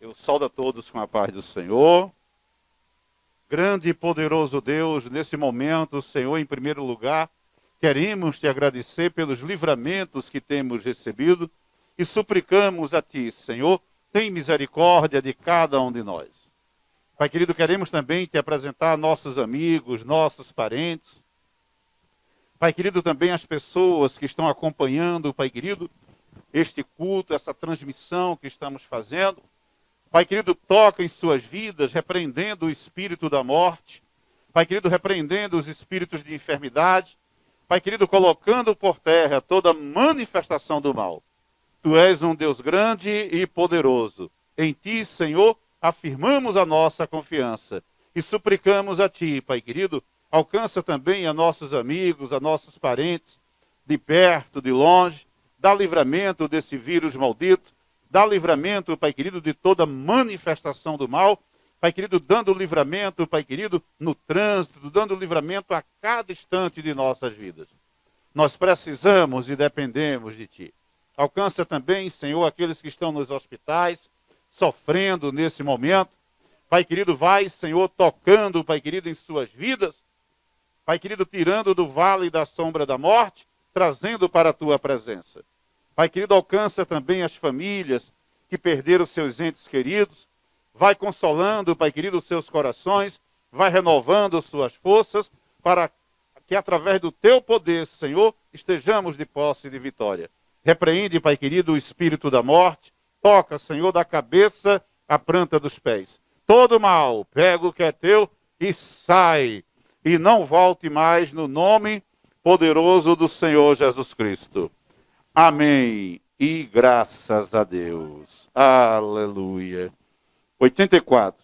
Eu saúdo a todos com a paz do Senhor. Grande e poderoso Deus, nesse momento, Senhor, em primeiro lugar, queremos te agradecer pelos livramentos que temos recebido e suplicamos a ti, Senhor, tem misericórdia de cada um de nós. Pai querido, queremos também te apresentar nossos amigos, nossos parentes. Pai querido, também as pessoas que estão acompanhando, Pai querido, este culto, essa transmissão que estamos fazendo. Pai querido, toca em suas vidas, repreendendo o espírito da morte. Pai querido, repreendendo os espíritos de enfermidade. Pai querido, colocando por terra toda manifestação do mal. Tu és um Deus grande e poderoso. Em ti, Senhor, afirmamos a nossa confiança e suplicamos a ti, Pai querido, alcança também a nossos amigos, a nossos parentes, de perto, de longe, dá livramento desse vírus maldito, dá livramento, Pai querido, de toda manifestação do mal, Pai querido, dando livramento, Pai querido, no trânsito, dando livramento a cada instante de nossas vidas. Nós precisamos e dependemos de ti. Alcança também, Senhor, aqueles que estão nos hospitais, sofrendo nesse momento. Pai querido, vai, Senhor, tocando, Pai querido, em suas vidas. Pai querido, tirando do vale da sombra da morte, trazendo para a tua presença. Pai querido, alcança também as famílias que perderam seus entes queridos. Vai consolando, Pai querido, os seus corações. Vai renovando suas forças para que através do teu poder, Senhor, estejamos de posse e de vitória. Repreende, Pai querido, o espírito da morte. Toca, Senhor, da cabeça à planta dos pés. Todo mal, pega o que é teu e sai. E não volte mais no nome poderoso do Senhor Jesus Cristo. Amém. E graças a Deus. Aleluia. 84.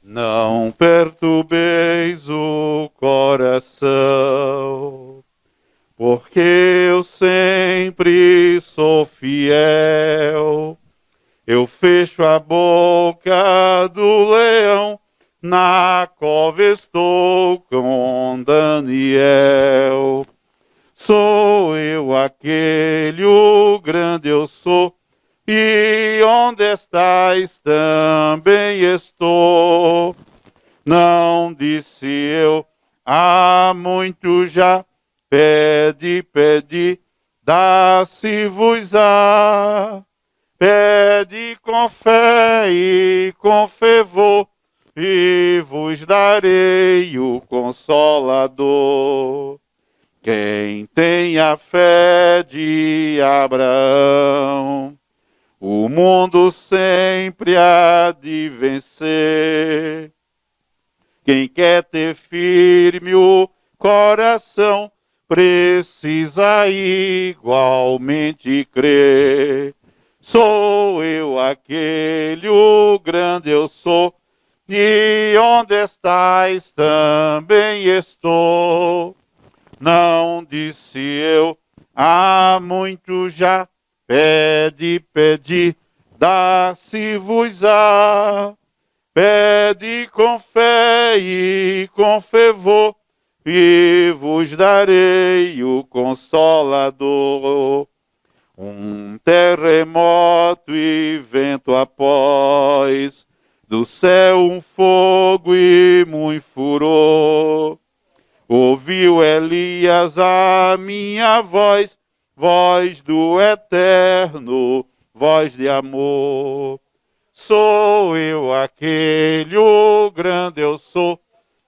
Não perturbeis o coração, porque eu sempre sou fiel. Eu fecho a boca do leão, na cova estou com Daniel. Sou eu aquele, o grande eu sou, e onde estás também estou. Não disse eu, há muito já, pede, pede, dá-se-vos-á. Pede com fé e com fervor, e vos darei o Consolador. Quem tem a fé de Abraão, o mundo sempre há de vencer. Quem quer ter firme o coração, precisa igualmente crer. Sou eu aquele, o grande eu sou, e onde estás também estou. Não disse eu, há muito já, pede, pede, dá-se-vos-á. Pede com fé e com fervor, e vos darei o Consolador. Um terremoto e vento após, do céu um fogo e muito furor. Ouviu Elias a minha voz, voz do eterno, voz de amor. Sou eu aquele, o grande eu sou,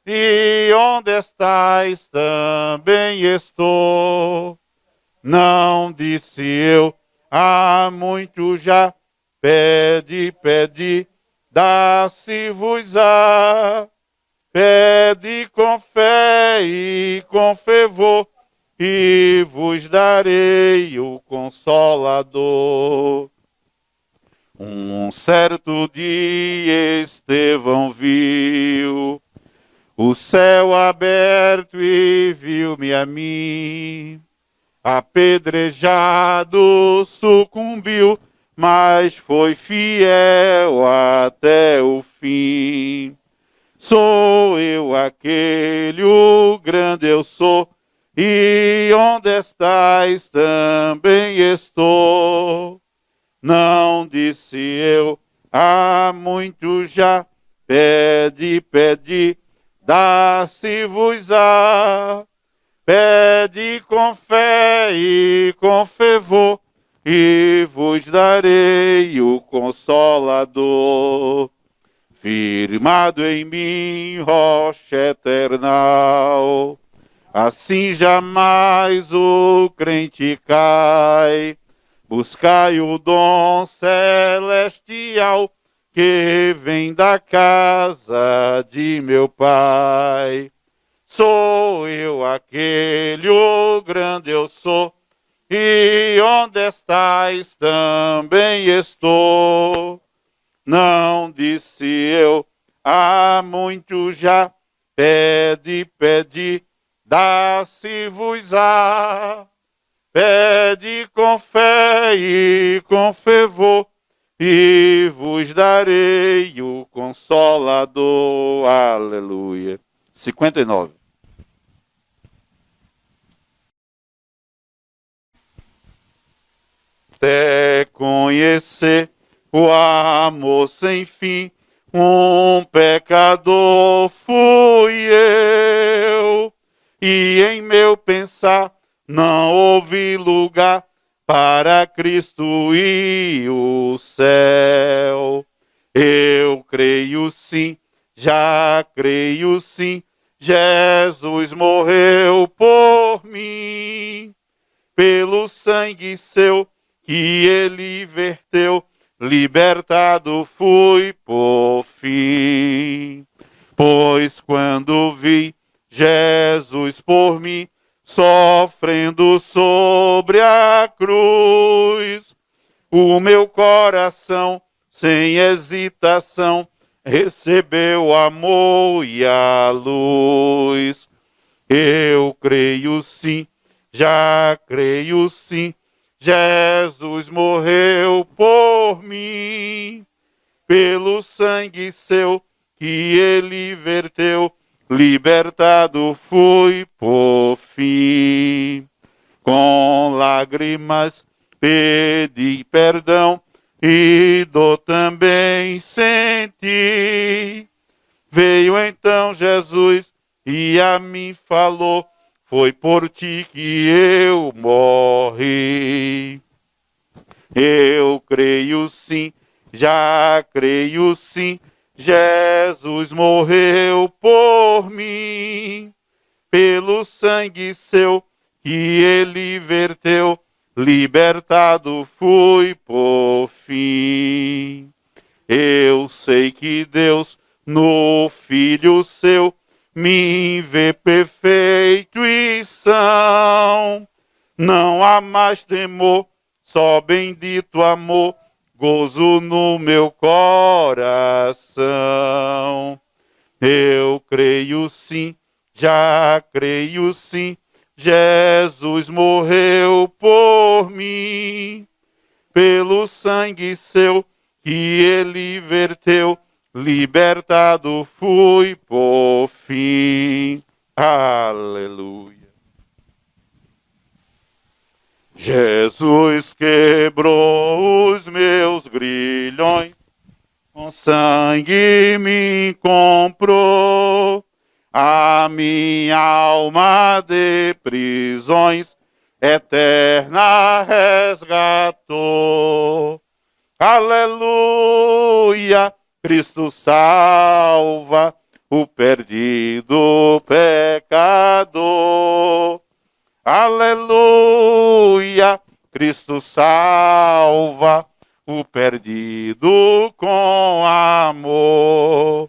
e onde estás também estou. Não disse eu, há muito já, pede, pede, dá-se-vos-á. Pede com fé e com fervor, e vos darei o Consolador. Um certo dia Estevão viu o céu aberto e viu-me a mim. Apedrejado, sucumbiu, mas foi fiel até o fim. Sou eu aquele, o grande eu sou, e onde estás também estou. Não disse eu, há muito já, pede, pede, dá-se-vos-á. Pede com fé e com fervor, e vos darei o Consolador. Firmado em mim, rocha eternal, assim jamais o crente cai. Buscai o dom celestial que vem da casa de meu Pai. Sou eu aquele, o grande eu sou, e onde estais também estou. Não disse eu, há muito já, pede, pede, dá-se-vos-á. Pede com fé e com fervor, e vos darei o Consolador. Aleluia. 59. Até conhecer o amor sem fim, um pecador fui eu, e em meu pensar não houve lugar para Cristo e o céu. Eu creio sim, já creio sim, Jesus morreu por mim, pelo sangue seu que ele verteu, libertado fui por fim. Pois quando vi Jesus por mim, sofrendo sobre a cruz, o meu coração, sem hesitação, recebeu o amor e a luz. Eu creio sim, já creio sim, Jesus morreu por mim, pelo sangue seu que ele verteu, libertado fui por fim. Com lágrimas pedi perdão e dor também senti. Veio então Jesus e a mim falou, foi por ti que eu morri. Eu creio sim, já creio sim, Jesus morreu por mim, pelo sangue seu que ele verteu, libertado fui por fim. Eu sei que Deus, no Filho seu, me vê perfeito e são. Não há mais temor, só bendito amor, gozo no meu coração. Eu creio sim, já creio sim, Jesus morreu por mim, pelo sangue seu que ele verteu, libertado fui por fim. Aleluia. Jesus quebrou os meus grilhões, com sangue me comprou, a minha alma de prisões eterna resgatou. Aleluia, Cristo salva o perdido pecador. Aleluia, Cristo salva o perdido com amor.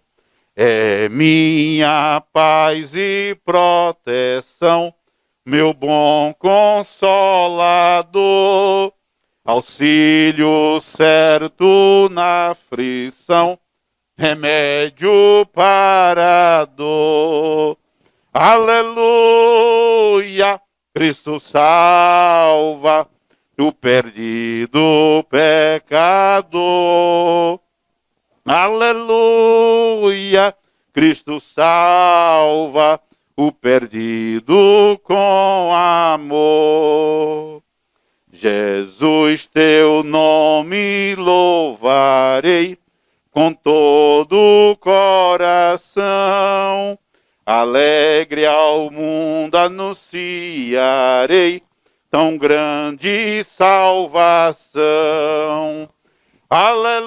É minha paz e proteção, meu bom consolador, auxílio certo na aflição, remédio para a dor. Aleluia, Cristo salva o perdido pecador. Aleluia, Cristo salva o perdido com amor. Jesus, teu nome louvarei com todo o coração. Alegre ao mundo anunciarei tão grande salvação. Aleluia,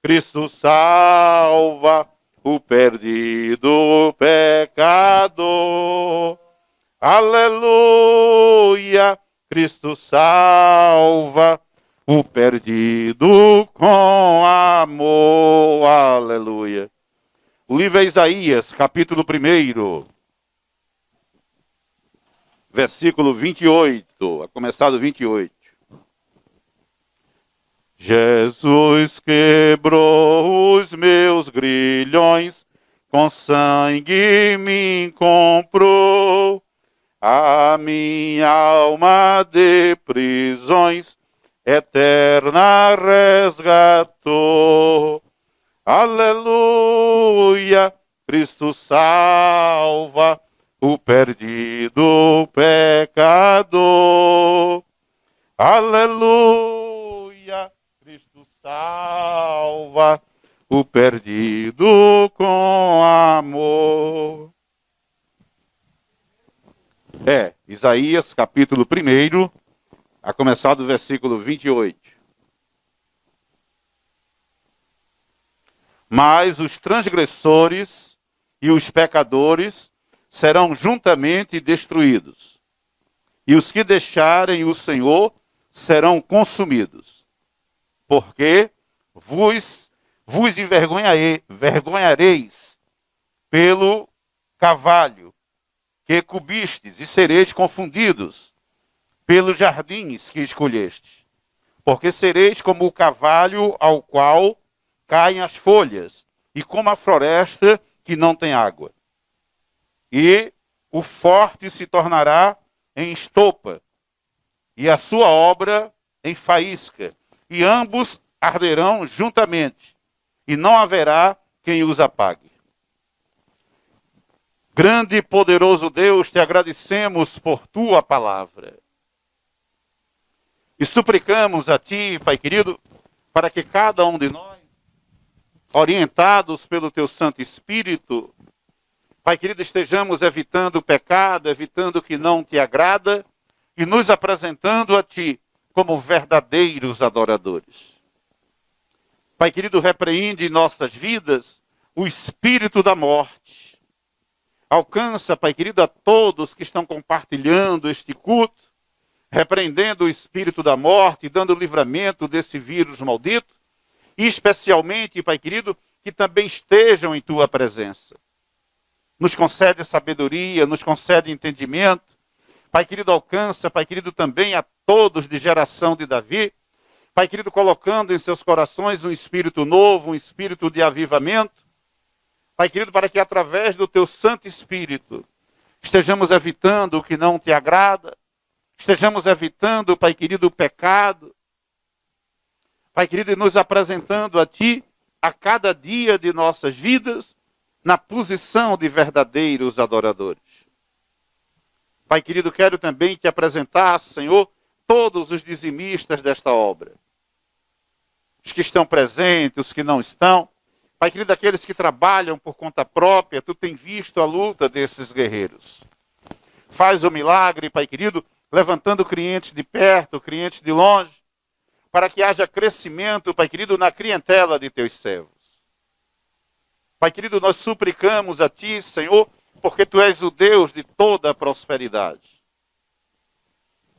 Cristo salva o perdido pecador. Aleluia, Cristo salva o perdido com amor. Aleluia. O livro é Isaías, capítulo 1, versículo 28, a começar do 28. Jesus quebrou os meus grilhões, com sangue me comprou, a minha alma de prisões eterna resgatou. Aleluia, Cristo salva o perdido pecador. Aleluia, Cristo salva o perdido com amor. Isaías capítulo 1, a começar do versículo 28. Mas os transgressores e os pecadores serão juntamente destruídos, e os que deixarem o Senhor serão consumidos, porque vos envergonhareis pelo carvalho que cobistes, e sereis confundidos pelos jardins que escolhestes, porque sereis como o carvalho ao qual caem as folhas, e como a floresta que não tem água. E o forte se tornará em estopa, e a sua obra em faísca, e ambos arderão juntamente, e não haverá quem os apague. Grande e poderoso Deus, te agradecemos por tua palavra. E suplicamos a ti, Pai querido, para que cada um de nós, orientados pelo teu Santo Espírito, Pai querido, estejamos evitando o pecado, evitando o que não te agrada e nos apresentando a ti como verdadeiros adoradores. Pai querido, repreende em nossas vidas o espírito da morte. Alcança, Pai querido, a todos que estão compartilhando este culto, repreendendo o espírito da morte, dando livramento desse vírus maldito, e especialmente, Pai querido, que também estejam em tua presença. Nos concede sabedoria, nos concede entendimento. Pai querido, alcança, Pai querido, também a todos de geração de Davi. Pai querido, colocando em seus corações um espírito novo, um espírito de avivamento. Pai querido, para que através do teu Santo Espírito estejamos evitando o que não te agrada, estejamos evitando, Pai querido, o pecado. Pai querido, e nos apresentando a ti a cada dia de nossas vidas na posição de verdadeiros adoradores. Pai querido, quero também te apresentar, Senhor, todos os dizimistas desta obra. Os que estão presentes, os que não estão. Pai querido, aqueles que trabalham por conta própria, tu tem visto a luta desses guerreiros. Faz o milagre, Pai querido, levantando clientes de perto, clientes de longe, para que haja crescimento, Pai querido, na clientela de teus servos. Pai querido, nós suplicamos a ti, Senhor, porque tu és o Deus de toda a prosperidade.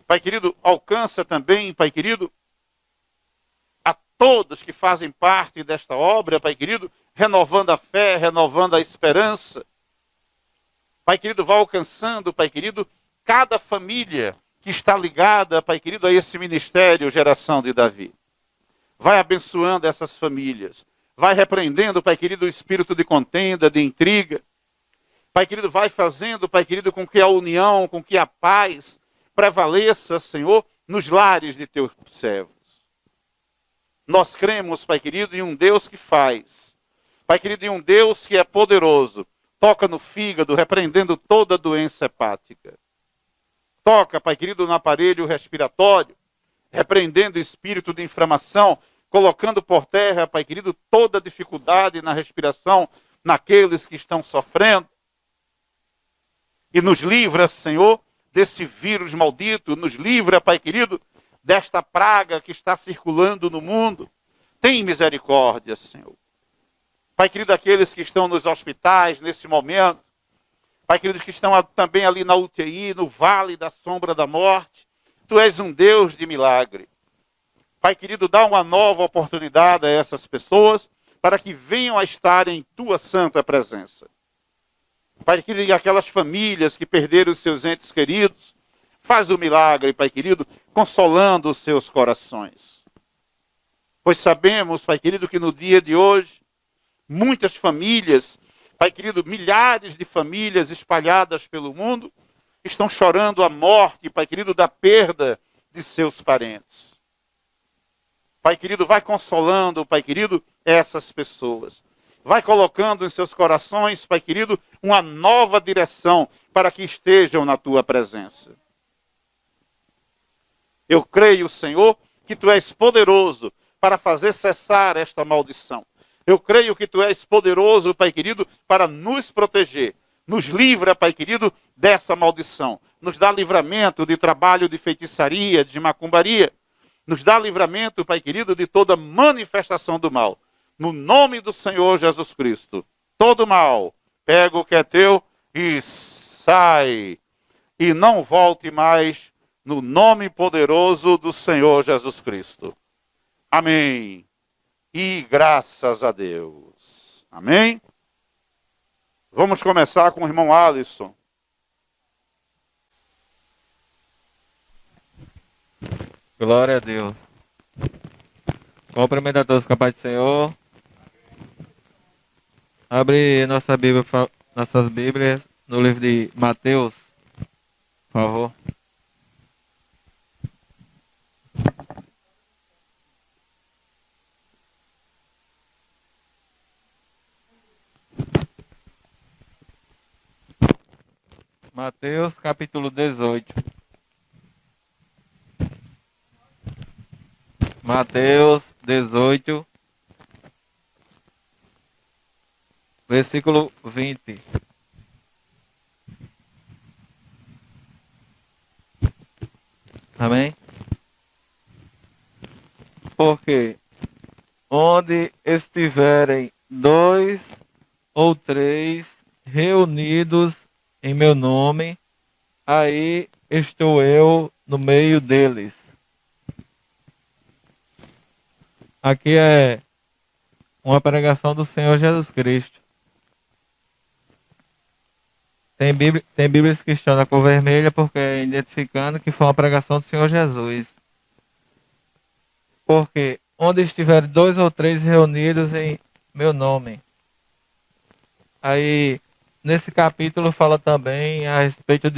Pai querido, alcança também, Pai querido, a todos que fazem parte desta obra, Pai querido, renovando a fé, renovando a esperança. Pai querido, vá alcançando, Pai querido, cada família que está ligada, Pai querido, a esse ministério Geração de Davi. Vai abençoando essas famílias. Vai repreendendo, Pai querido, o espírito de contenda, de intriga. Pai querido, vai fazendo, Pai querido, com que a união, com que a paz prevaleça, Senhor, nos lares de teus servos. Nós cremos, Pai querido, em um Deus que faz. Pai querido, em um Deus que é poderoso. Toca no fígado, repreendendo toda doença hepática. Toca, Pai querido, no aparelho respiratório, repreendendo o espírito de inflamação, colocando por terra, Pai querido, toda dificuldade na respiração naqueles que estão sofrendo. E nos livra, Senhor, desse vírus maldito, nos livra, Pai querido, desta praga que está circulando no mundo. Tem misericórdia, Senhor. Pai querido, aqueles que estão nos hospitais nesse momento, Pai querido, que estão também ali na UTI, no vale da sombra da morte, Tu és um Deus de milagre. Pai querido, dá uma nova oportunidade a essas pessoas para que venham a estar em Tua santa presença. Pai querido, e aquelas famílias que perderam os seus entes queridos, faz o milagre, Pai querido, consolando os seus corações. Pois sabemos, Pai querido, que no dia de hoje, muitas famílias, Pai querido, milhares de famílias espalhadas pelo mundo, estão chorando a morte, Pai querido, da perda de seus parentes. Pai querido, vai consolando, Pai querido, essas pessoas. Vai colocando em seus corações, Pai querido, uma nova direção para que estejam na Tua presença. Eu creio, Senhor, que Tu és poderoso para fazer cessar esta maldição. Eu creio que Tu és poderoso, Pai querido, para nos proteger. Nos livra, Pai querido, dessa maldição. Nos dá livramento de trabalho de feitiçaria, de macumbaria. Nos dá livramento, Pai querido, de toda manifestação do mal. No nome do Senhor Jesus Cristo. Todo mal, pega o que é teu e sai. E não volte mais no nome poderoso do Senhor Jesus Cristo. Amém. E graças a Deus. Amém? Vamos começar com o irmão Alisson. Glória a Deus. Cumprimento a todos com a paz do Senhor. Abre nossas Bíblias no livro de Mateus, por favor. Mateus capítulo 18. Mateus 18, versículo 20. Amém? Porque onde estiverem 2 ou 3 reunidos em meu nome, aí estou eu no meio deles. Aqui é uma pregação do Senhor Jesus Cristo. Tem Bíblias que estão na cor vermelha porque é identificando que foi uma pregação do Senhor Jesus. Porque onde estiver 2 ou 3 reunidos em meu nome. Aí, nesse capítulo fala também a respeito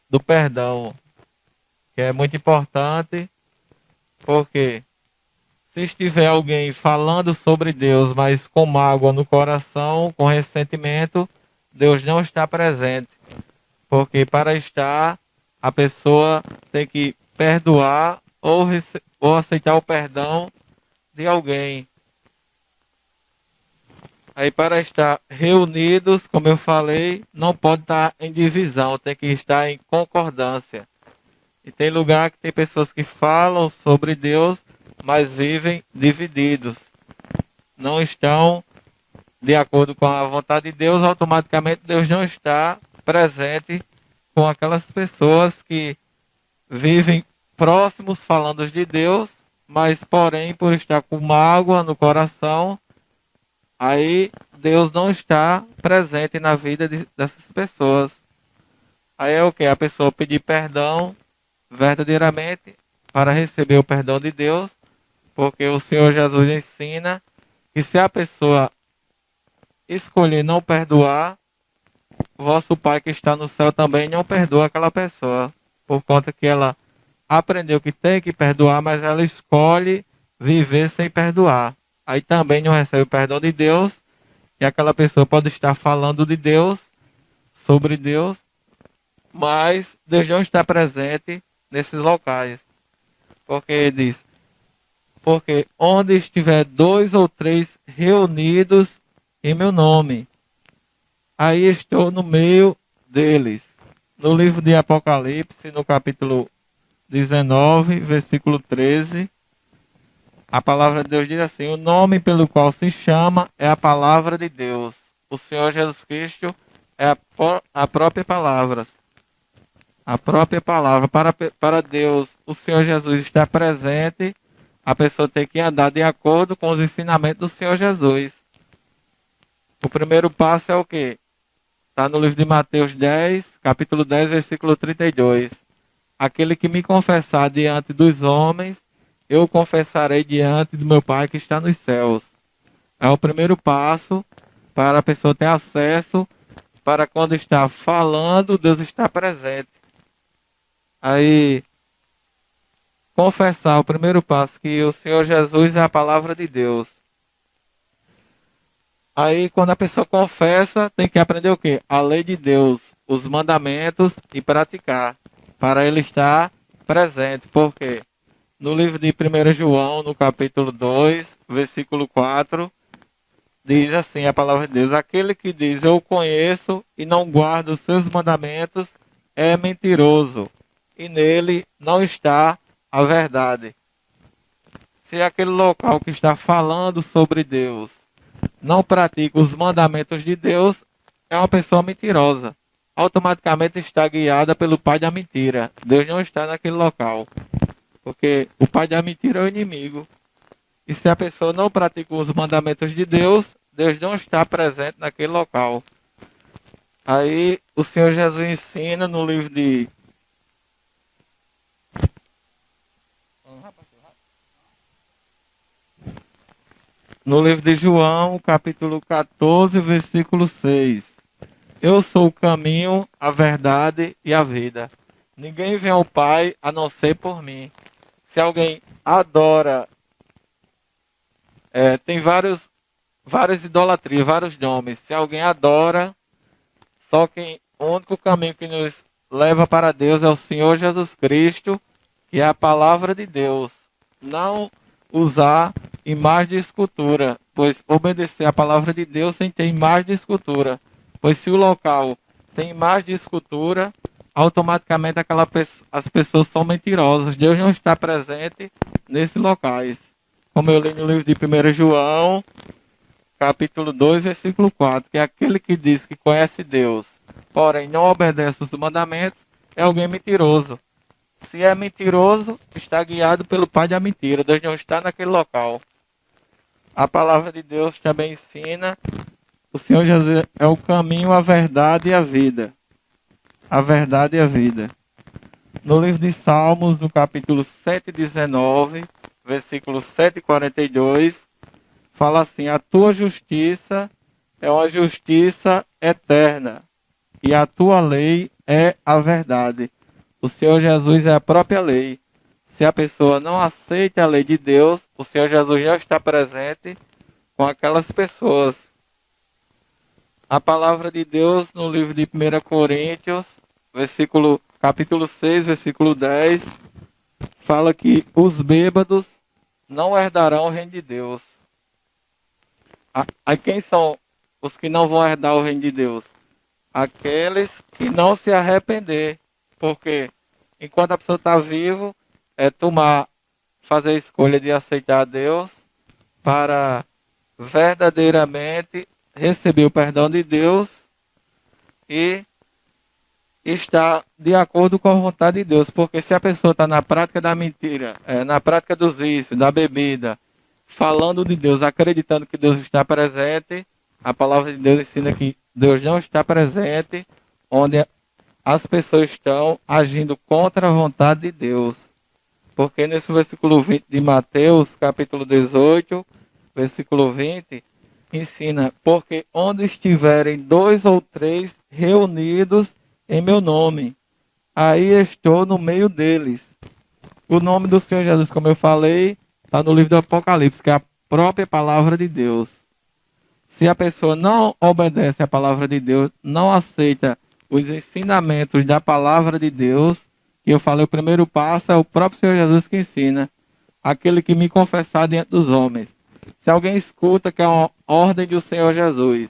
do perdão, que é muito importante, porque se estiver alguém falando sobre Deus, mas com mágoa no coração, com ressentimento, Deus não está presente. Porque para estar, a pessoa tem que perdoar ou aceitar o perdão de alguém. Aí para estar reunidos, como eu falei, não pode estar em divisão, tem que estar em concordância. E tem lugar que tem pessoas que falam sobre Deus, mas vivem divididos. Não estão de acordo com a vontade de Deus, automaticamente Deus não está presente com aquelas pessoas que vivem próximos falando de Deus, mas porém por estar com mágoa no coração, aí Deus não está presente na vida dessas pessoas. Aí é o que? A pessoa pedir perdão verdadeiramente para receber o perdão de Deus, porque o Senhor Jesus ensina que se a pessoa escolher não perdoar, vosso Pai que está no céu também não perdoa aquela pessoa, por conta que ela aprendeu que tem que perdoar, mas ela escolhe viver sem perdoar. Aí também não recebe o perdão de Deus que aquela pessoa pode estar falando de Deus, sobre Deus, mas Deus não está presente nesses locais. Porque diz, porque onde estiver 2 ou 3 reunidos em meu nome, aí estou no meio deles. No livro de Apocalipse, no capítulo 19, versículo 13, a palavra de Deus diz assim: o nome pelo qual se chama é a palavra de Deus. O Senhor Jesus Cristo é a própria palavra. A própria palavra. Para Deus, o Senhor Jesus está presente. A pessoa tem que andar de acordo com os ensinamentos do Senhor Jesus. O primeiro passo é o quê? Está no livro de Mateus 10, capítulo 10, versículo 32. Aquele que me confessar diante dos homens, eu confessarei diante do meu Pai que está nos céus. É o primeiro passo para a pessoa ter acesso, para quando está falando, Deus está presente. Aí, confessar, o primeiro passo, que o Senhor Jesus é a palavra de Deus. Aí, quando a pessoa confessa, tem que aprender o quê? A lei de Deus, os mandamentos e praticar, para ele estar presente. Por quê? No livro de 1 João, no capítulo 2, versículo 4, diz assim a palavra de Deus: aquele que diz eu conheço e não guarda os seus mandamentos é mentiroso, e nele não está a verdade. Se aquele local que está falando sobre Deus não pratica os mandamentos de Deus, é uma pessoa mentirosa. Automaticamente está guiada pelo pai da mentira. Deus não está naquele local. Porque o pai da mentira é o inimigo. E se a pessoa não pratica os mandamentos de Deus, Deus não está presente naquele local. Aí o Senhor Jesus ensina no livro de... No livro de João, capítulo 14, versículo 6. Eu sou o caminho, a verdade e a vida. Ninguém vem ao Pai a não ser por mim. Se alguém adora, tem várias idolatrias, vários nomes. Se alguém adora, o único caminho que nos leva para Deus é o Senhor Jesus Cristo, que é a palavra de Deus. Não usar imagem de escultura, pois obedecer a palavra de Deus sem ter imagem de escultura. Pois se o local tem imagem de escultura, automaticamente as pessoas são mentirosas. Deus não está presente nesses locais. Como eu li no livro de 1 João, capítulo 2, versículo 4, que é aquele que diz que conhece Deus, porém não obedece os mandamentos, é alguém mentiroso. Se é mentiroso, está guiado pelo pai da mentira. Deus não está naquele local. A palavra de Deus também ensina: o Senhor Jesus é o caminho, a verdade e a vida. A verdade e a vida. No livro de Salmos, no capítulo 119, versículo 142, fala assim: a tua justiça é uma justiça eterna, e a tua lei é a verdade. O Senhor Jesus é a própria lei. Se a pessoa não aceita a lei de Deus, o Senhor Jesus já está presente com aquelas pessoas. A palavra de Deus no livro de 1 Coríntios, capítulo 6, versículo 10, fala que os bêbados não herdarão o reino de Deus. Quem são os que não vão herdar o reino de Deus? Aqueles que não se arrepender. Porque enquanto a pessoa está viva, fazer a escolha de aceitar a Deus para verdadeiramente receber o perdão de Deus e estar de acordo com a vontade de Deus. Porque se a pessoa está na prática da mentira, na prática dos vícios, da bebida, falando de Deus, acreditando que Deus está presente, a palavra de Deus ensina que Deus não está presente onde as pessoas estão agindo contra a vontade de Deus. Porque nesse versículo 20 de Mateus, capítulo 18, versículo 20, ensina: porque onde estiverem 2 ou 3 reunidos em meu nome, aí estou no meio deles. O nome do Senhor Jesus, como eu falei, está no livro do Apocalipse, que é a própria palavra de Deus. Se a pessoa não obedece à palavra de Deus, não aceita os ensinamentos da palavra de Deus, que eu falei, o primeiro passo é o próprio Senhor Jesus que ensina, aquele que me confessar diante dos homens. Se alguém escuta que é uma ordem do Senhor Jesus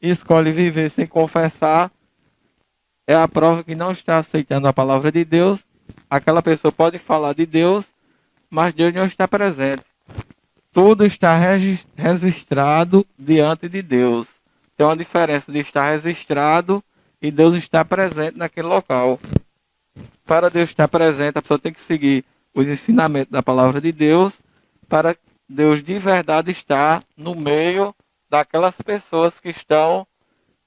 e escolhe viver sem confessar, é a prova que não está aceitando a palavra de Deus. Aquela pessoa pode falar de Deus, mas Deus não está presente. Tudo está registrado diante de Deus. Tem uma diferença de estar registrado e Deus estar presente naquele local. Para Deus estar presente, a pessoa tem que seguir os ensinamentos da palavra de Deus, para Deus de verdade estar no meio daquelas pessoas que estão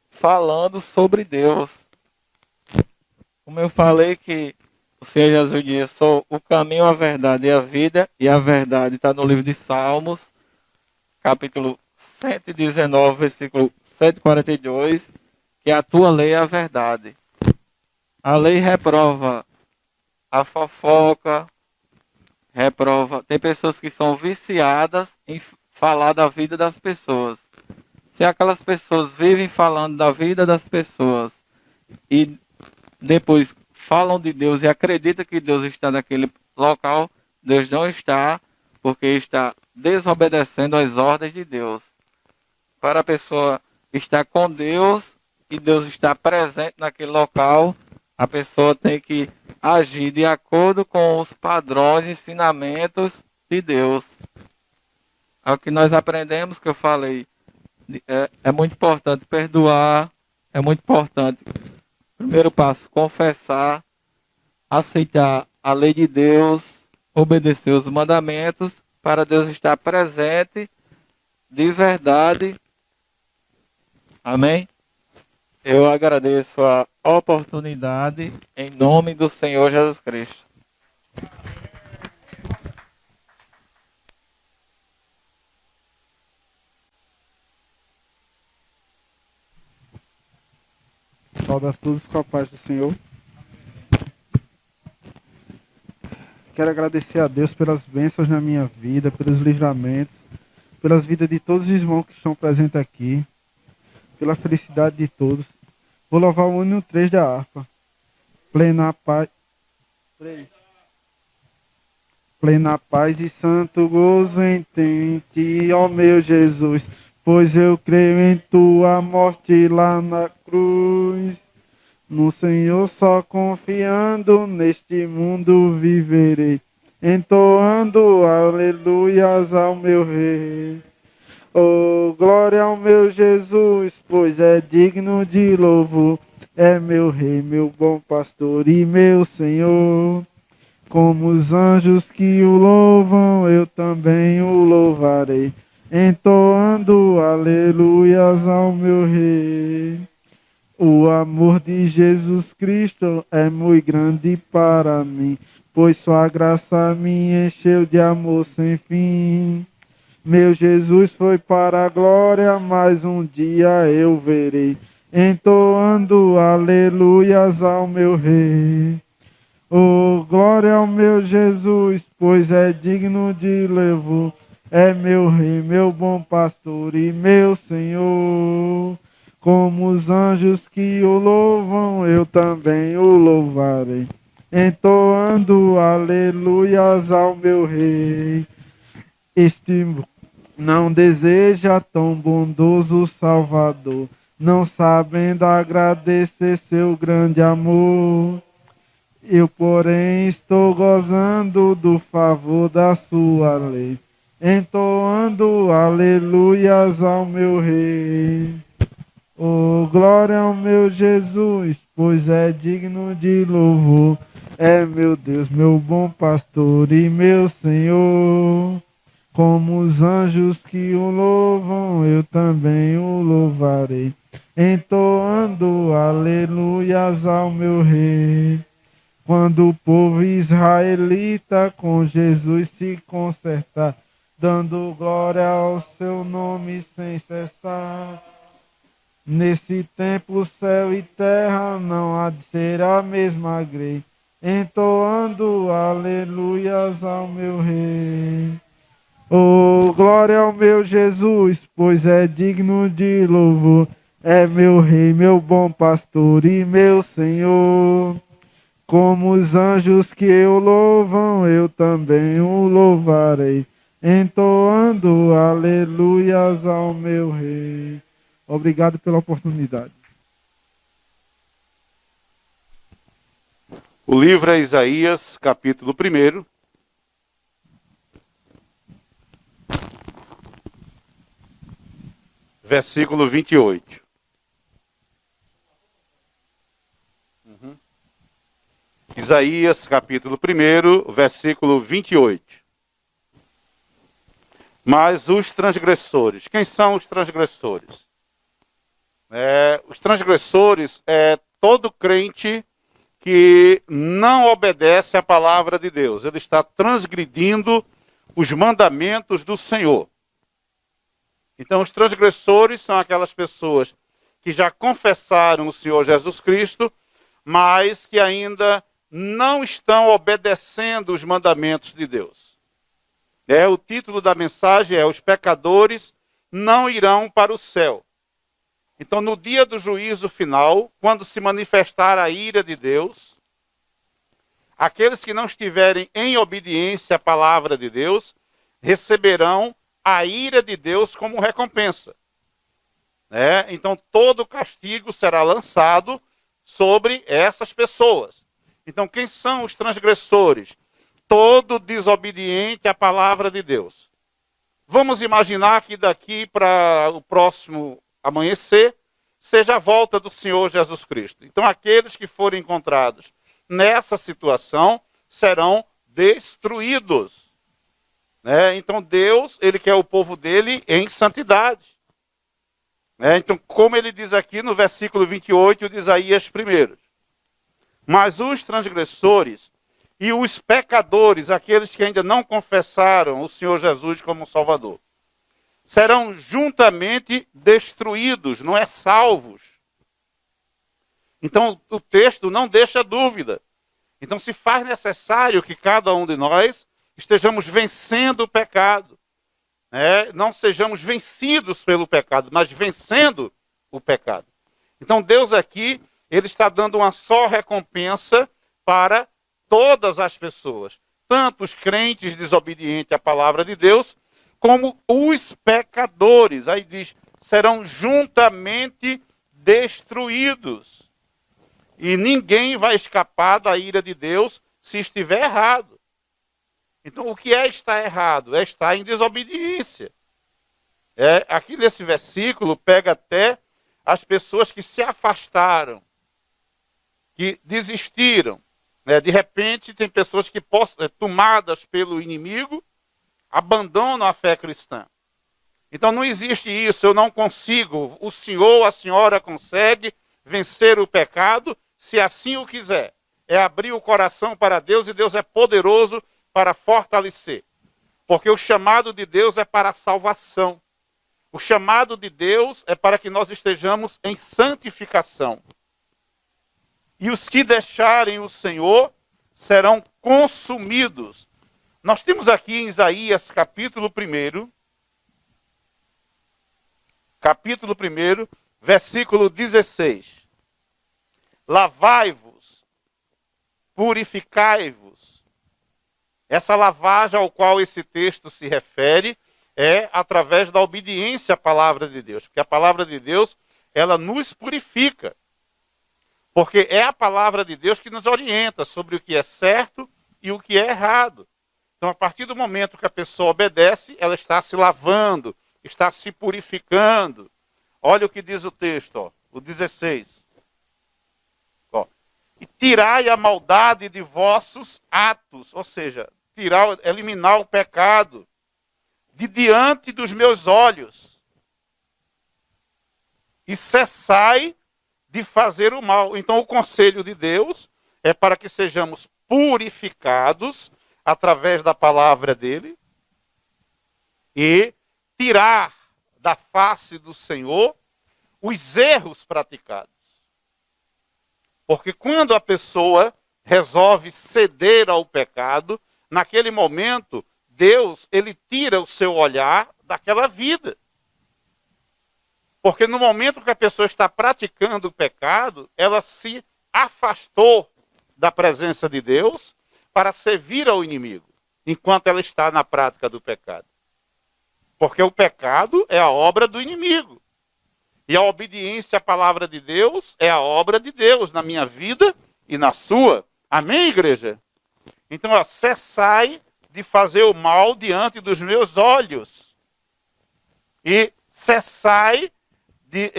falando sobre Deus. Como eu falei que o Senhor Jesus diz, sou o caminho, a verdade e a vida, e a verdade está no livro de Salmos, capítulo 119, versículo 142, que a tua lei é a verdade. A lei reprova a fofoca, reprova. Tem pessoas que são viciadas em falar da vida das pessoas. Se aquelas pessoas vivem falando da vida das pessoas e depois falam de Deus e acreditam que Deus está naquele local, Deus não está, porque está desobedecendo às ordens de Deus. Para a pessoa estar com Deus e Deus estar presente naquele local, a pessoa tem que agir de acordo com os padrões e ensinamentos de Deus. É o que nós aprendemos, que eu falei. É muito importante perdoar, é muito importante. Primeiro passo, confessar, aceitar a lei de Deus, obedecer os mandamentos, para Deus estar presente de verdade. Amém? Eu agradeço a oportunidade em nome do Senhor Jesus Cristo. Saúde a todos com a paz do Senhor. Quero agradecer a Deus pelas bênçãos na minha vida, pelos livramentos, pelas vidas de todos os irmãos que estão presentes aqui, pela felicidade de todos. Vou louvar o hino 3 da harpa. Plena paz. 3. Plena paz e santo gozo em ti, ó meu Jesus, pois eu creio em tua morte lá na cruz. No Senhor só confiando, neste mundo viverei, entoando aleluias ao meu Rei. Oh, glória ao meu Jesus, pois é digno de louvor, é meu Rei, meu bom pastor e meu Senhor. Como os anjos que o louvam, eu também o louvarei, entoando aleluias ao meu Rei. O amor de Jesus Cristo é muito grande para mim, pois sua graça me encheu de amor sem fim. Meu Jesus foi para a glória, mas um dia eu verei, entoando aleluias ao meu Rei. Oh, glória ao meu Jesus, pois é digno de louvor, é meu Rei, meu bom pastor e meu Senhor. Como os anjos que o louvam, eu também o louvarei, entoando aleluias ao meu Rei. Este não deseja tão bondoso Salvador, não sabendo agradecer seu grande amor. Eu, porém, estou gozando do favor da sua lei, entoando aleluias ao meu Rei. Oh, glória ao meu Jesus, pois é digno de louvor, é meu Deus, meu bom pastor e meu Senhor. Como os anjos que o louvam, eu também o louvarei, entoando aleluias ao meu Rei. Quando o povo israelita com Jesus se consertar, dando glória ao seu nome sem cessar. Nesse tempo céu e terra não há de ser a mesma grei, entoando aleluias ao meu Rei. Oh, glória ao meu Jesus, pois é digno de louvor. É meu rei, meu bom pastor e meu Senhor. Como os anjos que o louvam, eu também o louvarei, entoando aleluias ao meu rei. Obrigado pela oportunidade. O livro é Isaías, capítulo 1. Versículo 28. Isaías, capítulo 1, versículo 28. Mas os transgressores, quem são os transgressores? Os transgressores é todo crente que não obedece à palavra de Deus. Ele está transgredindo os mandamentos do Senhor. Então, os transgressores são aquelas pessoas que já confessaram o Senhor Jesus Cristo, mas que ainda não estão obedecendo os mandamentos de Deus. O título da mensagem é: os pecadores não irão para o céu. Então, no dia do juízo final, quando se manifestar a ira de Deus, aqueles que não estiverem em obediência à palavra de Deus receberão a ira de Deus como recompensa. Então, todo castigo será lançado sobre essas pessoas. Então, quem são os transgressores? Todo desobediente à palavra de Deus. Vamos imaginar que daqui para o próximo amanhecer seja a volta do Senhor Jesus Cristo. Então, aqueles que forem encontrados nessa situação serão destruídos. Então, Deus, Ele quer o povo dele em santidade. Então, como ele diz aqui no versículo 28 de Isaías 1. Mas os transgressores e os pecadores, aqueles que ainda não confessaram o Senhor Jesus como Salvador, serão juntamente destruídos, não é salvos. Então, o texto não deixa dúvida. Então, se faz necessário que cada um de nós estejamos vencendo o pecado. Não sejamos vencidos pelo pecado, mas vencendo o pecado. Então, Deus aqui, Ele está dando uma só recompensa para todas as pessoas. Tanto os crentes desobedientes à palavra de Deus, como os pecadores. Aí diz, serão juntamente destruídos. E ninguém vai escapar da ira de Deus se estiver errado. Então, o que é estar errado? É estar em desobediência. Aqui nesse versículo, pega até as pessoas que se afastaram, que desistiram. De repente, tem pessoas que, tomadas pelo inimigo, abandonam a fé cristã. Então, não existe isso, eu não consigo. O senhor, a senhora consegue vencer o pecado, se assim o quiser. É abrir o coração para Deus, e Deus é poderoso para fortalecer. Porque o chamado de Deus é para a salvação. O chamado de Deus é para que nós estejamos em santificação. E os que deixarem o Senhor serão consumidos. Nós temos aqui em Isaías capítulo 1, versículo 16. Lavai-vos, purificai-vos. Essa lavagem ao qual esse texto se refere é através da obediência à palavra de Deus. Porque a palavra de Deus, ela nos purifica. Porque é a palavra de Deus que nos orienta sobre o que é certo e o que é errado. Então, a partir do momento que a pessoa obedece, ela está se lavando, está se purificando. Olha o que diz o texto, o 16. E tirai a maldade de vossos atos, ou seja, eliminar o pecado de diante dos meus olhos. E cessai de fazer o mal. Então, o conselho de Deus é para que sejamos purificados através da palavra dele e tirar da face do Senhor os erros praticados. Porque quando a pessoa resolve ceder ao pecado, naquele momento, Deus, ele tira o seu olhar daquela vida. Porque no momento que a pessoa está praticando o pecado, ela se afastou da presença de Deus para servir ao inimigo, enquanto ela está na prática do pecado. Porque o pecado é a obra do inimigo. E a obediência à palavra de Deus é a obra de Deus na minha vida e na sua. Amém, igreja? Então, cessai de fazer o mal diante dos meus olhos. E cessai de...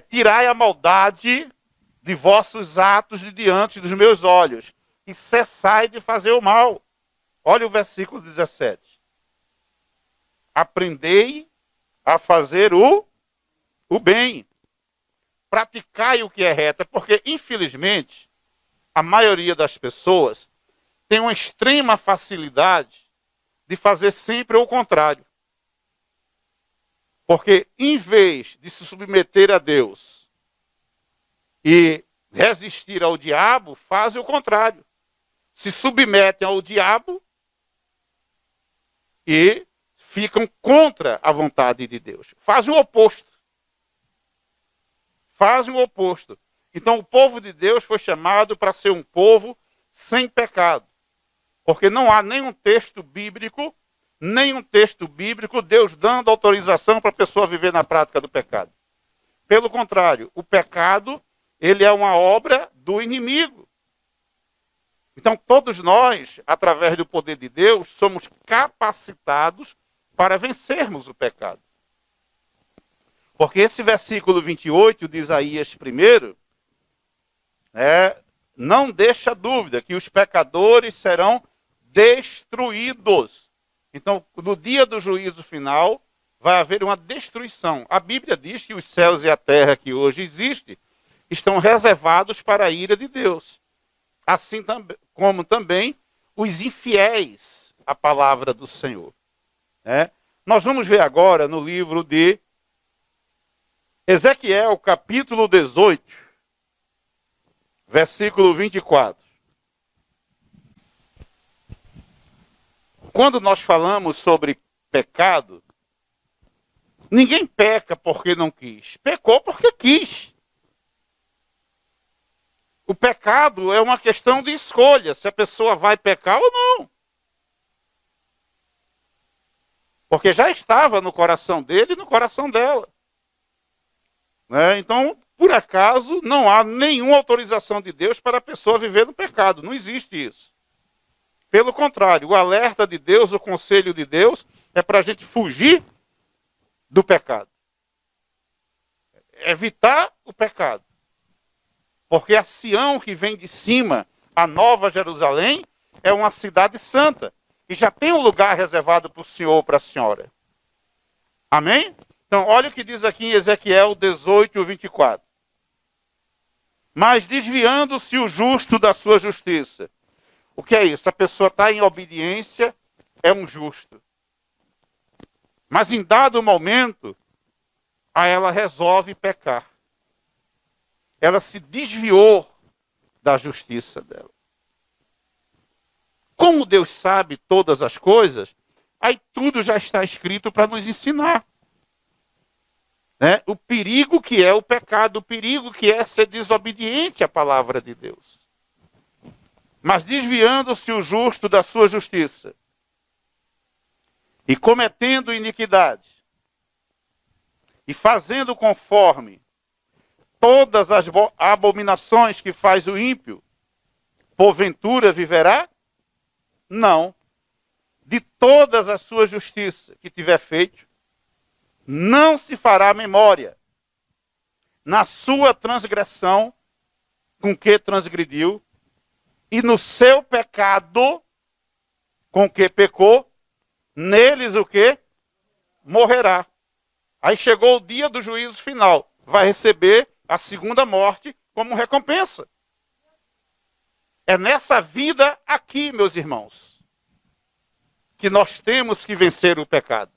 tirai a maldade de vossos atos de diante dos meus olhos. E cessai de fazer o mal. Olha o versículo 17. Aprendei a fazer o bem. Praticai o que é reto. Porque, infelizmente, a maioria das pessoas tem uma extrema facilidade de fazer sempre o contrário. Porque, em vez de se submeter a Deus e resistir ao diabo, fazem o contrário. Se submetem ao diabo e ficam contra a vontade de Deus. Fazem o oposto. Fazem o oposto. Então, o povo de Deus foi chamado para ser um povo sem pecado. Porque não há nenhum texto bíblico, Deus dando autorização para a pessoa viver na prática do pecado. Pelo contrário, o pecado, ele é uma obra do inimigo. Então, todos nós, através do poder de Deus, somos capacitados para vencermos o pecado. Porque esse versículo 28 de Isaías 1, não deixa dúvida que os pecadores serão destruídos. Então, no dia do juízo final, vai haver uma destruição. A Bíblia diz que os céus e a terra que hoje existem estão reservados para a ira de Deus. Assim como também os infiéis à palavra do Senhor. Nós vamos ver agora no livro de Ezequiel, capítulo 18, versículo 24. Quando nós falamos sobre pecado, ninguém peca porque não quis. Pecou porque quis. O pecado é uma questão de escolha, se a pessoa vai pecar ou não. Porque já estava no coração dele e no coração dela. Então, por acaso, não há nenhuma autorização de Deus para a pessoa viver no pecado. Não existe isso. Pelo contrário, o alerta de Deus, o conselho de Deus, é para a gente fugir do pecado. Evitar o pecado. Porque a Sião que vem de cima, a Nova Jerusalém, é uma cidade santa. E já tem um lugar reservado para o senhor, para a senhora. Amém? Então, olha o que diz aqui em Ezequiel 18, 24. Mas desviando-se o justo da sua justiça. O que é isso? A pessoa está em obediência, é um justo. Mas em dado momento, aí ela resolve pecar. Ela se desviou da justiça dela. Como Deus sabe todas as coisas, aí tudo já está escrito para nos ensinar. O perigo que é o pecado, o perigo que é ser desobediente à palavra de Deus. Mas desviando-se o justo da sua justiça e cometendo iniquidade e fazendo conforme todas as abominações que faz o ímpio, porventura viverá? Não. De todas as suas justiças que tiver feito, não se fará memória. Na sua transgressão, com que transgrediu, e no seu pecado, com que pecou, neles o que? Morrerá. Aí chegou o dia do juízo final. Vai receber a segunda morte como recompensa. É nessa vida aqui, meus irmãos, que nós temos que vencer o pecado.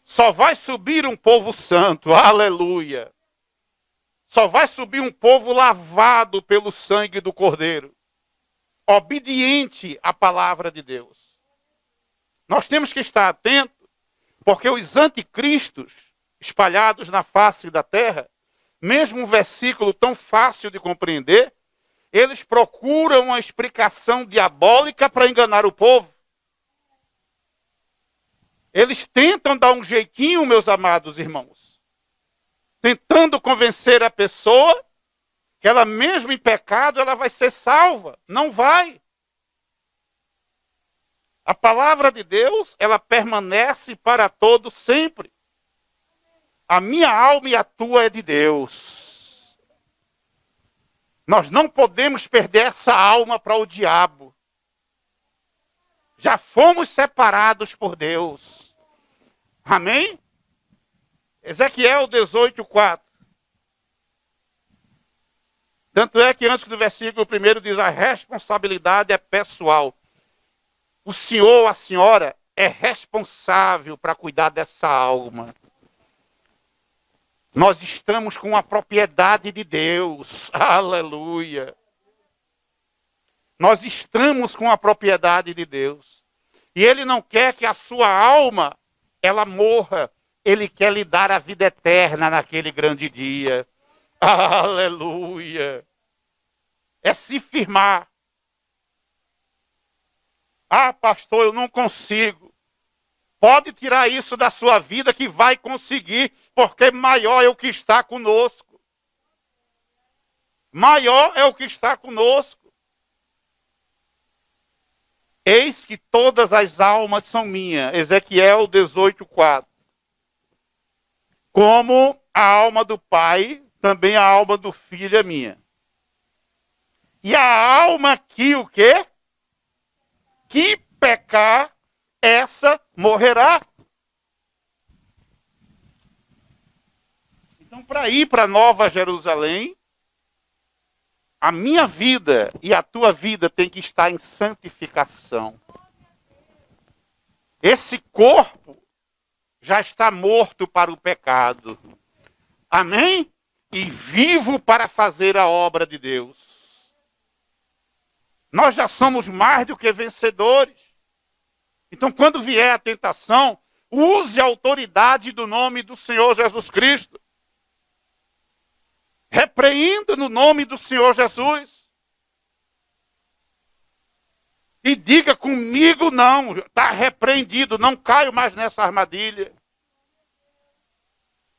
Só vai subir um povo santo, aleluia. Só vai subir um povo lavado pelo sangue do Cordeiro. obediente à palavra de Deus. Nós temos que estar atentos, porque os anticristos espalhados na face da terra, mesmo um versículo tão fácil de compreender, eles procuram uma explicação diabólica para enganar o povo. Eles tentam dar um jeitinho, meus amados irmãos, tentando convencer a pessoa que ela mesmo em pecado, ela vai ser salva. Não vai. A palavra de Deus, ela permanece para todo sempre. A minha alma e a tua é de Deus. Nós não podemos perder essa alma para o diabo. Já fomos separados por Deus. Amém? Ezequiel 18:4. Tanto é que antes do versículo 1 diz: a responsabilidade é pessoal. O senhor, a senhora, é responsável para cuidar dessa alma. Nós estamos com a propriedade de Deus. Aleluia. Nós estamos com a propriedade de Deus. E Ele não quer que a sua alma, ela morra. Ele quer lhe dar a vida eterna naquele grande dia. Aleluia. É se firmar. Ah, pastor, eu não consigo. Pode tirar isso da sua vida que vai conseguir, porque maior é o que está conosco. Maior é o que está conosco. Eis que todas as almas são minhas. Ezequiel 18:4. Como a alma do Pai, também a alma do Filho é minha. E a alma que o quê? Que pecar, essa morrerá. Então, para ir para Nova Jerusalém, a minha vida e a tua vida tem que estar em santificação. Esse corpo já está morto para o pecado. Amém? E vivo para fazer a obra de Deus. Nós já somos mais do que vencedores. Então, quando vier a tentação, use a autoridade do nome do Senhor Jesus Cristo. Repreenda no nome do Senhor Jesus. E diga comigo não, está repreendido, não caio mais nessa armadilha.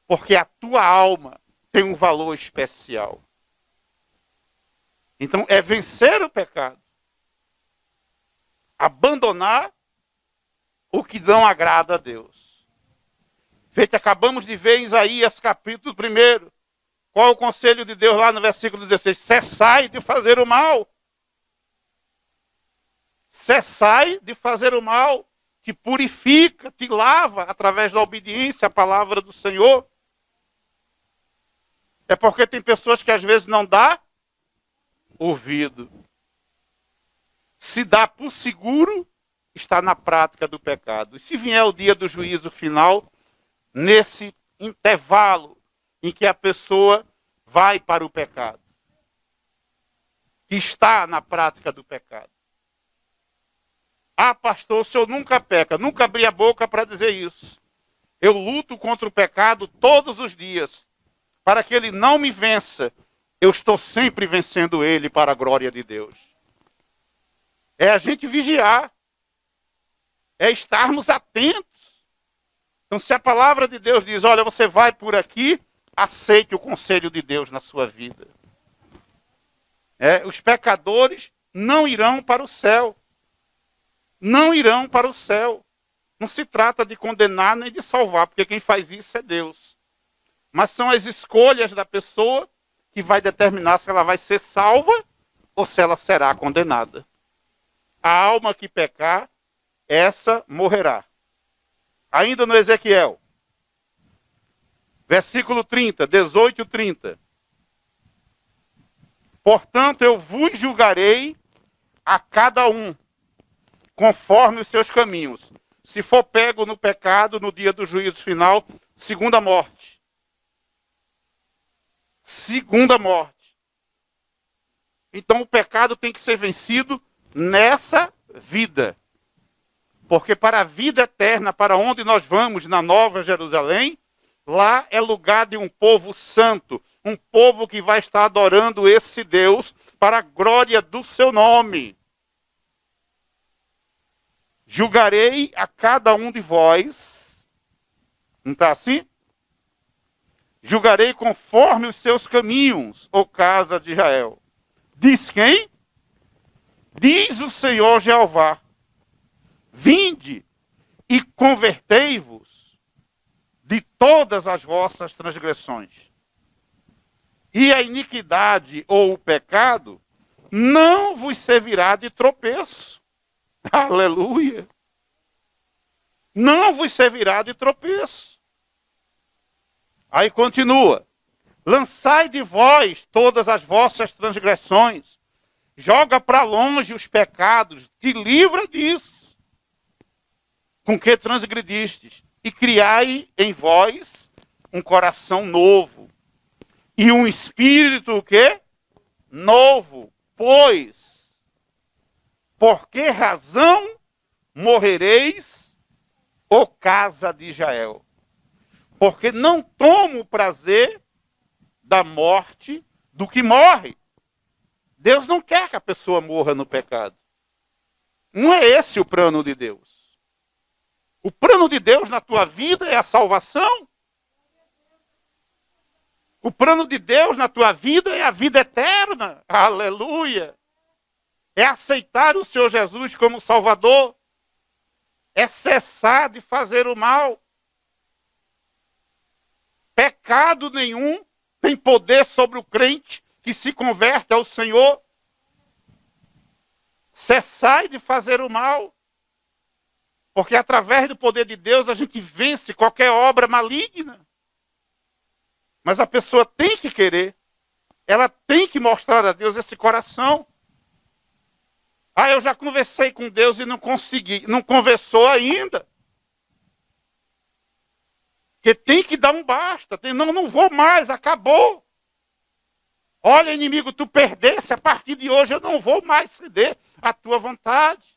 Porque a tua alma tem um valor especial. Então, é vencer o pecado. Abandonar o que não agrada a Deus. Feito, acabamos de ver em Isaías capítulo 1. Qual é o conselho de Deus lá no versículo 16? Cessai de fazer o mal. Cessai de fazer o mal, que purifica, te lava através da obediência à palavra do Senhor. É porque tem pessoas que às vezes não dá ouvido. Se dá por seguro, está na prática do pecado. E se vier o dia do juízo final, nesse intervalo em que a pessoa vai para o pecado, que está na prática do pecado. Ah, pastor, o senhor nunca peca, nunca abri a boca para dizer isso. Eu luto contra o pecado todos os dias, para que ele não me vença. Eu estou sempre vencendo ele para a glória de Deus. É a gente vigiar. É estarmos atentos. Então, se a palavra de Deus diz, olha, você vai por aqui, aceite o conselho de Deus na sua vida. Os pecadores não irão para o céu. Não irão para o céu. Não se trata de condenar nem de salvar, porque quem faz isso é Deus. Mas são as escolhas da pessoa que vai determinar se ela vai ser salva ou se ela será condenada. A alma que pecar, essa morrerá. Ainda no Ezequiel, versículo 30, 18:30. Portanto, eu vos julgarei a cada um, conforme os seus caminhos. Se for pego no pecado, no dia do juízo final, segunda morte. Segunda morte. Então o pecado tem que ser vencido nessa vida. Porque para a vida eterna, para onde nós vamos, na Nova Jerusalém, lá é lugar de um povo santo, um povo que vai estar adorando esse Deus para a glória do seu nome. Julgarei a cada um de vós, não está assim? Julgarei conforme os seus caminhos, ó casa de Israel. Diz quem? Diz o Senhor Jeová. Vinde e convertei-vos de todas as vossas transgressões. E a iniquidade ou o pecado não vos servirá de tropeço. Aleluia! Não vos servirá de tropeço. Aí continua. Lançai de vós todas as vossas transgressões. Joga para longe os pecados. Te livra disso. Com que transgredistes. E criai em vós um coração novo. E um espírito o quê? Novo. Pois, por que razão morrereis, ó casa de Israel? Porque não tomo prazer da morte do que morre. Deus não quer que a pessoa morra no pecado. Não é esse o plano de Deus. O plano de Deus na tua vida é a salvação. O plano de Deus na tua vida é a vida eterna. Aleluia. É aceitar o Senhor Jesus como Salvador. É cessar de fazer o mal. Pecado nenhum tem poder sobre o crente que se converte ao Senhor. Cessai de fazer o mal. Porque através do poder de Deus a gente vence qualquer obra maligna. Mas a pessoa tem que querer. Ela tem que mostrar a Deus esse coração. Ah, eu já conversei com Deus e não consegui. Não conversou ainda. Porque tem que dar um basta. Não vou mais, acabou. Olha, inimigo, tu perdesse, a partir de hoje eu não vou mais ceder à tua vontade.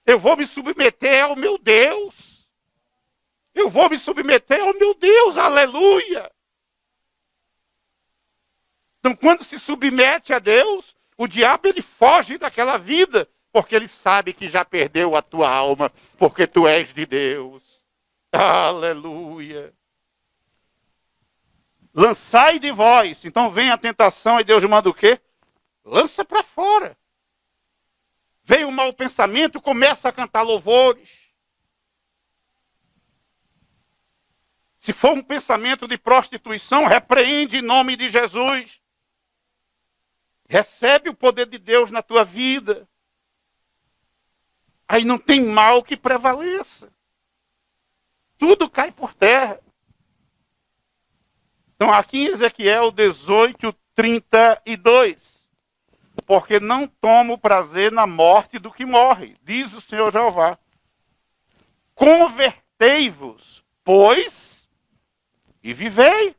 Eu vou me submeter ao meu Deus. Eu vou me submeter ao meu Deus, aleluia. Então, quando se submete a Deus, o diabo ele foge daquela vida, porque ele sabe que já perdeu a tua alma, porque tu és de Deus. Aleluia. Lançai de vós. Então vem a tentação e Deus manda o quê? Lança para fora. Veio o mau pensamento, começa a cantar louvores. Se for um pensamento de prostituição, repreende em nome de Jesus. Recebe o poder de Deus na tua vida. Aí não tem mal que prevaleça. Tudo cai por terra. Então aqui em Ezequiel 18:32. Porque não tomo prazer na morte do que morre, diz o Senhor Jeová. Convertei-vos, pois, e vivei.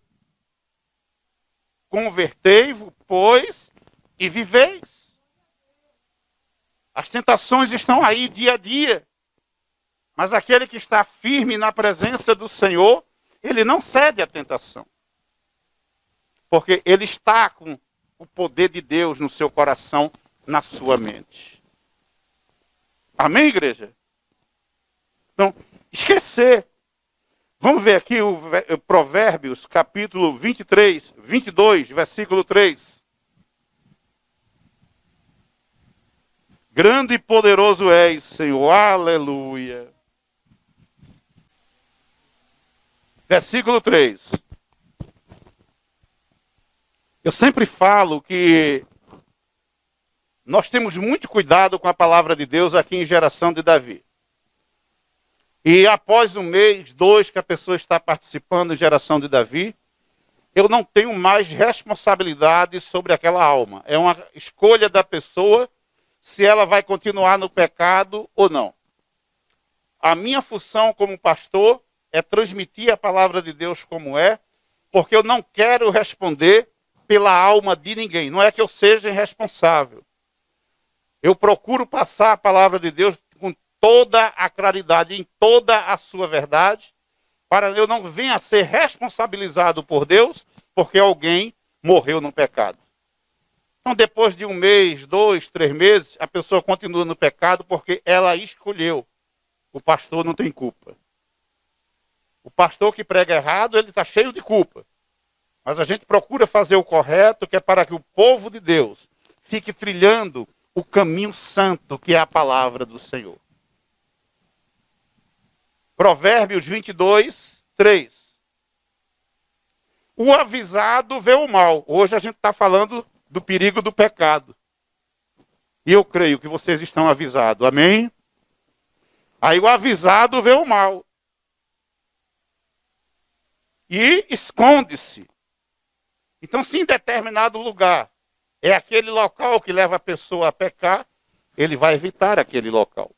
Convertei-vos, pois, e viveis. As tentações estão aí dia a dia. Mas aquele que está firme na presença do Senhor, ele não cede à tentação. Porque ele está com o poder de Deus no seu coração, na sua mente. Amém, igreja? Então, esquecer. Vamos ver aqui o Provérbios, capítulo 22, versículo 3. Grande e poderoso és, Senhor. Aleluia. Versículo 3. Eu sempre falo que nós temos muito cuidado com a palavra de Deus aqui em Geração de Davi. E após um mês, 2, que a pessoa está participando em Geração de Davi, eu não tenho mais responsabilidade sobre aquela alma. É uma escolha da pessoa se ela vai continuar no pecado ou não. A minha função como pastor é transmitir a palavra de Deus como é, porque eu não quero responder pela alma de ninguém. Não é que eu seja irresponsável. Eu procuro passar a palavra de Deus com toda a claridade, em toda a sua verdade, para eu não venha a ser responsabilizado por Deus, porque alguém morreu no pecado. Então, depois de 1 mês, 2, 3 meses, a pessoa continua no pecado porque ela escolheu. O pastor não tem culpa. O pastor que prega errado, ele está cheio de culpa. Mas a gente procura fazer o correto, que é para que o povo de Deus fique trilhando o caminho santo, que é a palavra do Senhor. Provérbios 22, 3. O avisado vê o mal. Hoje a gente está falando do perigo do pecado. E eu creio que vocês estão avisados. Amém? Aí o avisado vê o mal. E esconde-se. Então, se em determinado lugar é aquele local que leva a pessoa a pecar, ele vai evitar aquele local.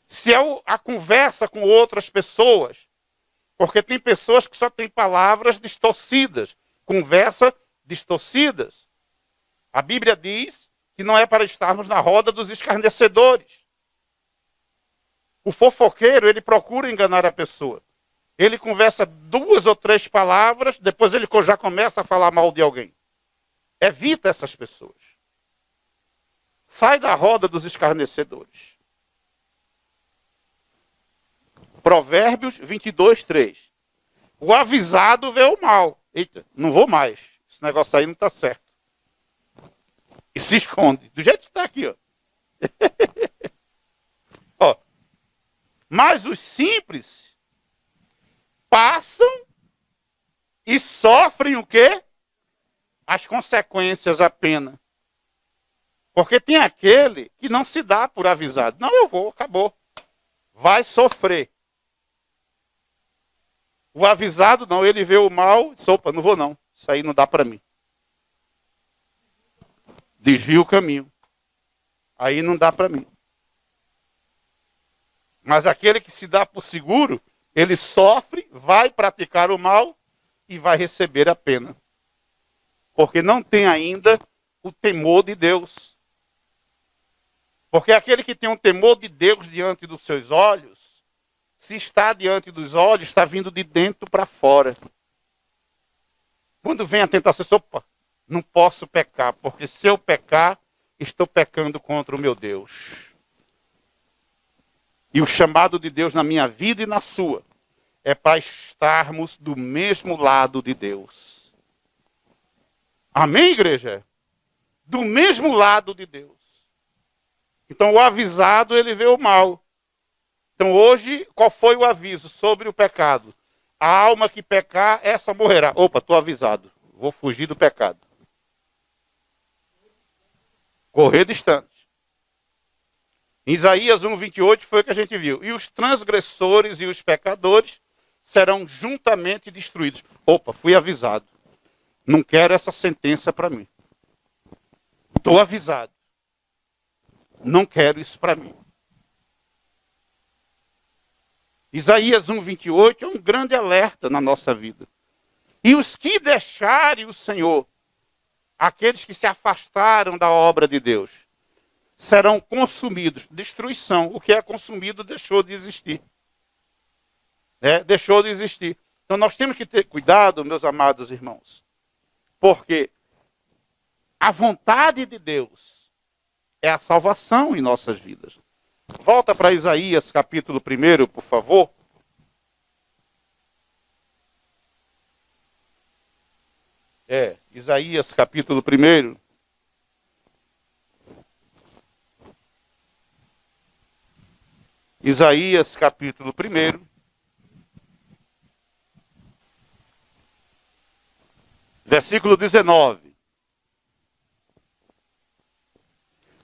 Se é a conversa com outras pessoas, porque tem pessoas que só têm palavras distorcidas, conversa distorcidas. A Bíblia diz que não é para estarmos na roda dos escarnecedores. O fofoqueiro, ele procura enganar a pessoa. Ele conversa 2 ou 3 palavras, depois ele já começa a falar mal de alguém. Evita essas pessoas. Sai da roda dos escarnecedores. Provérbios 22, 3. O avisado vê o mal. Eita, não vou mais. Esse negócio aí não está certo. E se esconde. Do jeito que está aqui, ó. Ó. Mas os simples passam e sofrem o quê? As consequências apenas. Porque tem aquele que não se dá por avisado. Não, eu vou, acabou. Vai sofrer. O avisado não, ele vê o mal, diz, opa, não vou não. Isso aí não dá para mim. Desvia o caminho. Aí não dá para mim. Mas aquele que se dá por seguro, ele sofre, vai praticar o mal e vai receber a pena. Porque não tem ainda o temor de Deus. Porque aquele que tem um temor de Deus diante dos seus olhos, se está diante dos olhos, está vindo de dentro para fora. Quando vem a tentação, opa, não posso pecar, porque se eu pecar, estou pecando contra o meu Deus. E o chamado de Deus na minha vida e na sua é para estarmos do mesmo lado de Deus. Amém, igreja? Do mesmo lado de Deus. Então o avisado, ele vê o mal. Então hoje, qual foi o aviso sobre o pecado? A alma que pecar, essa morrerá. Opa, estou avisado. Vou fugir do pecado. Correr distante. Em Isaías 1:28 foi o que a gente viu. E os transgressores e os pecadores serão juntamente destruídos. Opa, fui avisado. Não quero essa sentença para mim. Estou avisado. Não quero isso para mim. Isaías 1:28 é um grande alerta na nossa vida. E os que deixarem o Senhor, aqueles que se afastaram da obra de Deus, serão consumidos. Destruição. O que é consumido deixou de existir. Deixou de existir. Então nós temos que ter cuidado, meus amados irmãos. Porque a vontade de Deus é a salvação em nossas vidas. Volta para Isaías capítulo 1, por favor. Isaías capítulo 1. Isaías capítulo 1. Versículo 19.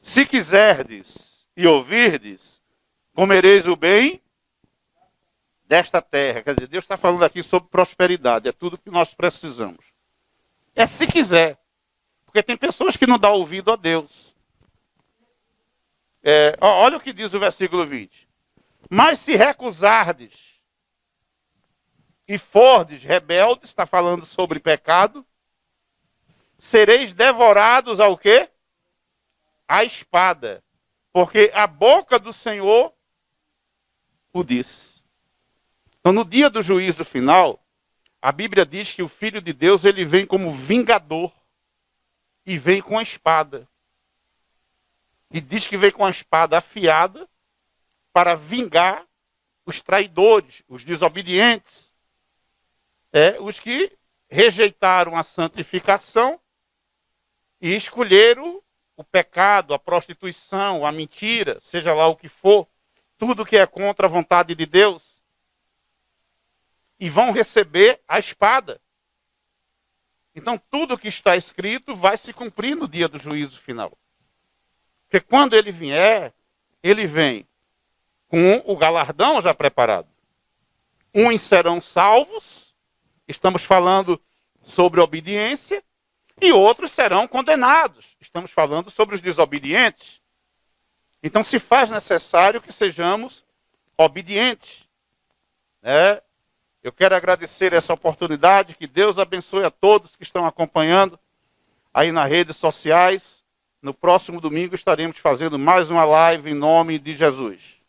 Se quiserdes e ouvirdes, comereis o bem desta terra. Quer dizer, Deus está falando aqui sobre prosperidade. É tudo que nós precisamos. É se quiser. Porque tem pessoas que não dão ouvido a Deus. Olha o que diz o versículo 20. Mas se recusardes e fordes rebeldes, está falando sobre pecado, sereis devorados ao quê? a espada, porque a boca do Senhor o disse. Então, no dia do juízo final, a Bíblia diz que o Filho de Deus ele vem como vingador e vem com a espada. E diz que vem com a espada afiada para vingar os traidores, os desobedientes, os que rejeitaram a santificação e escolheram o pecado, a prostituição, a mentira, seja lá o que for, tudo que é contra a vontade de Deus, e vão receber a espada. Então tudo que está escrito vai se cumprir no dia do juízo final. Porque quando ele vier, ele vem com o galardão já preparado. Uns serão salvos, estamos falando sobre obediência, e outros serão condenados, estamos falando sobre os desobedientes. Então se faz necessário que sejamos obedientes. Eu quero agradecer essa oportunidade, que Deus abençoe a todos que estão acompanhando aí nas redes sociais. No próximo domingo estaremos fazendo mais uma live em nome de Jesus.